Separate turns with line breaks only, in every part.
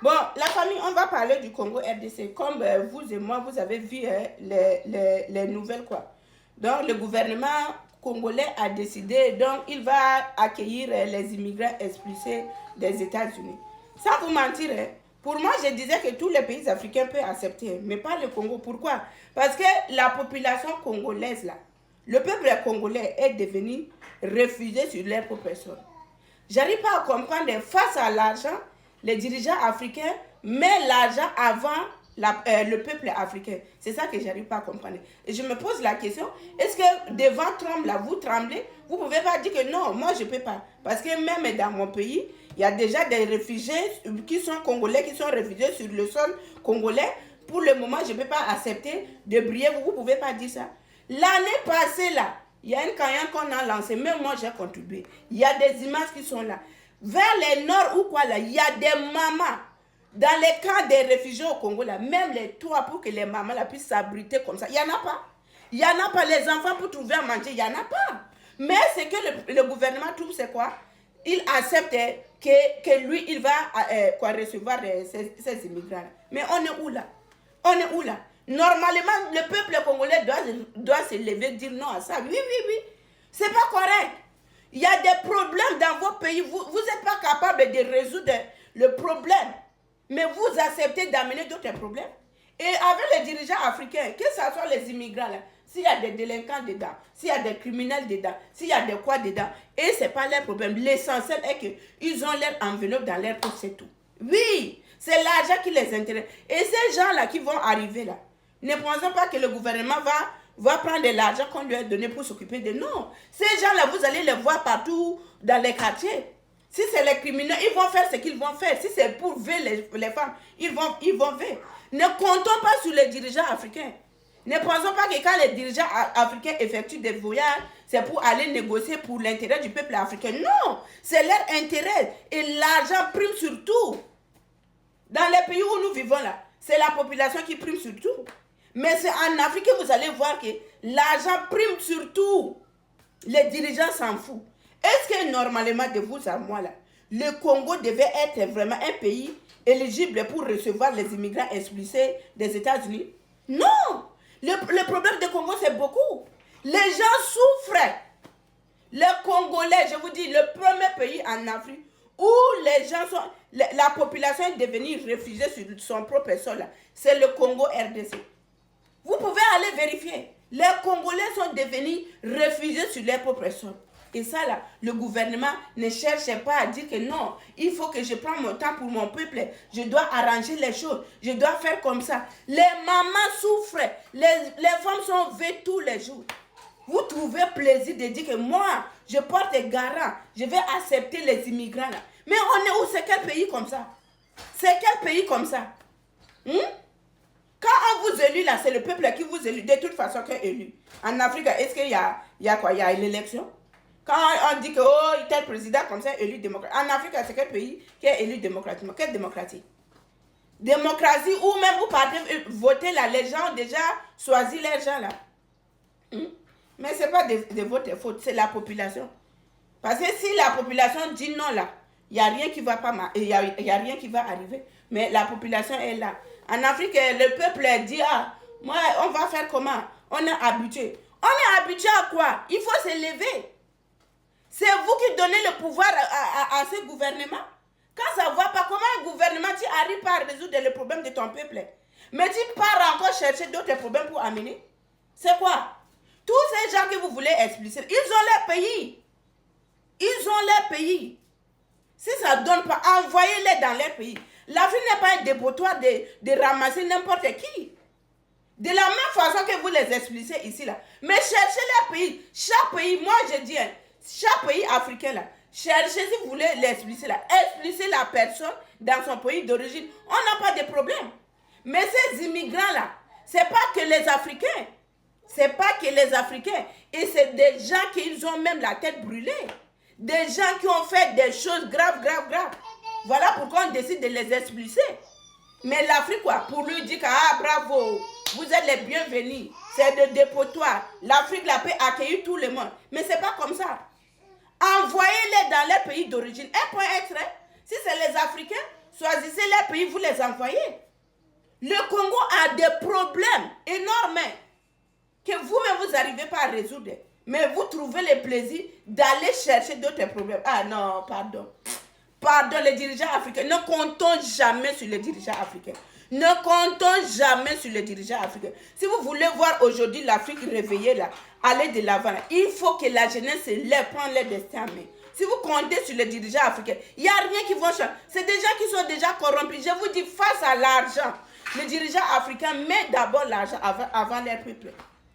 Bon, la famille, on va parler du Congo RDC. Comme vous et moi, vous avez vu les nouvelles, quoi. Donc, le gouvernement congolais a décidé, donc, il va accueillir les immigrants expulsés des États-Unis. Sans vous mentir, hein, pour moi, je disais que tous les pays africains peuvent accepter, mais pas le Congo. Pourquoi? Parce que la population congolaise, là, le peuple congolais est devenu refusé sur leur propre sol. J'arrive pas à comprendre, face à l'argent, les dirigeants africains mettent l'argent avant le peuple africain. C'est ça que j'arrive pas à comprendre. Et je me pose la question, est-ce que devant Trump, là, vous tremblez? Vous pouvez pas dire que non, moi je peux pas. Parce que même dans mon pays, il y a déjà des réfugiés qui sont congolais, qui sont réfugiés sur le sol congolais. Pour le moment, je ne peux pas accepter de briller. Vous ne pouvez pas dire ça. L'année passée, là, il y a une campagne qu'on a lancée. Même moi, j'ai contribué. Il y a des images qui sont là. Vers les nord ou quoi, là, il y a des mamans. Dans les camps des réfugiés au Congo, là, même les toits pour que les mamans là, puissent s'abriter comme ça, il n'y en a pas. Il n'y en a pas. Les enfants pour trouver à manger, il n'y en a pas. Mais ce que le gouvernement trouve, c'est quoi? Il accepte que lui, il va recevoir ces immigrants. Mais on est où là? On est où là? Normalement, le peuple congolais doit se lever et dire non à ça. Oui, oui, oui. C'est pas correct. Il y a des problèmes dans vos pays. Vous n'êtes pas capable de résoudre le problème. Mais vous acceptez d'amener d'autres problèmes. Et avec les dirigeants africains, que ce soit les immigrants, là, s'il y a des délinquants dedans, s'il y a des criminels dedans, s'il y a des quoi dedans, et ce n'est pas leur problème. L'essentiel est qu'ils ont leur enveloppe dans leur poche, c'est tout. Oui, c'est l'argent qui les intéresse. Et ces gens-là qui vont arriver là, ne pensons pas que le gouvernement va prendre de l'argent qu'on lui a donné pour s'occuper de. Non, ces gens-là, vous allez les voir partout dans les quartiers. Si c'est les criminels, ils vont faire ce qu'ils vont faire. Si c'est pour veiller les femmes, ils vont veiller. Ne comptons pas sur les dirigeants africains. Ne pensons pas que quand les dirigeants africains effectuent des voyages, c'est pour aller négocier pour l'intérêt du peuple africain. Non, c'est leur intérêt. Et l'argent prime sur tout. Dans les pays où nous vivons là, c'est la population qui prime sur tout. Mais c'est en Afrique que vous allez voir que l'argent prime sur tout. Les dirigeants s'en foutent. Est-ce que normalement, de vous à moi, là, le Congo devait être vraiment un pays éligible pour recevoir les immigrants expulsés des États-Unis? Non! Le problème du Congo, c'est beaucoup. Les gens souffrent. Les Congolais, je vous dis, le premier pays en Afrique où les gens sont, la population est devenue réfugiée sur son propre sol, c'est le Congo RDC. Vous pouvez aller vérifier. Les Congolais sont devenus réfugiés sur leur propre sol. Et ça, là, le gouvernement ne cherche pas à dire que non, il faut que je prenne mon temps pour mon peuple. Je dois arranger les choses. Je dois faire comme ça. Les mamans souffrent. Les femmes sont vêtues tous les jours. Vous trouvez plaisir de dire que moi, je porte garant. Je vais accepter les immigrants, là. Mais on est où? C'est quel pays comme ça? C'est quel pays comme ça? Quand on vous élit, là, c'est le peuple qui vous élit. De toute façon, qui est élu. En Afrique, est-ce qu'il y a quoi? Il y a l'élection? Quand on dit que tel président comme ça est élu démocrate. En Afrique, c'est quel pays qui est élu démocratiquement? Quelle démocratie? Démocratie où même vous partez voter là, les gens ont déjà choisi les gens là. Mais ce n'est pas de votre faute, c'est la population. Parce que si la population dit non là, il n'y a rien qui va pas, il y a rien qui va arriver. Mais la population est là. En Afrique, le peuple dit, moi, on va faire comment? On est habitué. On est habitué à quoi? Il faut se lever. C'est vous qui donnez le pouvoir à ce gouvernement. Quand ça ne va pas, comment un gouvernement, tu n'arrives pas à résoudre le problème de ton peuple? Mais tu pars encore chercher d'autres problèmes pour amener. C'est quoi? Tous ces gens que vous voulez expulser, ils ont leur pays. Ils ont leur pays. Si ça ne donne pas, envoyez-les dans leur pays. L'Afrique n'est pas un dépotoir de ramasser n'importe qui. De la même façon que vous les expulsez ici, là. Mais cherchez leur pays. Chaque pays, moi je dis, chaque pays africain, là, cherchez si vous voulez l'expulser, là. Expulsez la personne dans son pays d'origine. On n'a pas de problème. Mais ces immigrants-là, ce n'est pas que les Africains. C'est pas que les Africains. Et c'est des gens qui ont même la tête brûlée. Des gens qui ont fait des choses graves, graves, graves. Voilà pourquoi on décide de les expulser. Mais l'Afrique, quoi, pour lui dire que, bravo, vous êtes les bienvenus. C'est de dépotoir. L'Afrique, là, peut accueillir tout le monde. Mais c'est pas comme ça. Envoyez-les dans leur pays d'origine. Un point extrait. Si c'est les Africains, Choisissez les pays, vous les envoyez. Le Congo a des problèmes énormes que vous-même vous n'arrivez pas à résoudre. Mais vous trouvez le plaisir d'aller chercher d'autres problèmes. Ah non, pardon. Pardon, les dirigeants africains. Ne comptons jamais sur les dirigeants africains. Ne comptons jamais sur les dirigeants africains. Si vous voulez voir aujourd'hui l'Afrique réveillée, là, aller de l'avant, il faut que la jeunesse lève, prenne leur destin en main. Si vous comptez sur les dirigeants africains, il n'y a rien qui va changer. C'est des gens qui sont déjà corrompus. Je vous dis, face à l'argent, les dirigeants africains mettent d'abord l'argent avant leur peuple.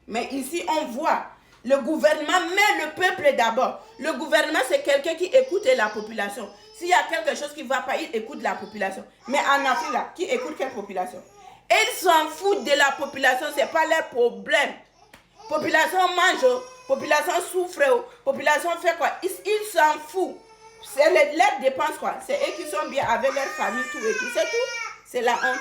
Mais ici, on voit, le gouvernement met le peuple d'abord. Le gouvernement, c'est quelqu'un qui écoute la population. S'il y a quelque chose qui ne va pas, il écoute la population. Mais en Afrique, là, qui écoute quelle population? Ils s'en foutent de la population, ce n'est pas leur problème. Population mange, population souffre, population fait quoi? Ils s'en foutent. C'est leurs dépenses, quoi. C'est eux qui sont bien avec leur famille, tout et tout. C'est tout. C'est la honte.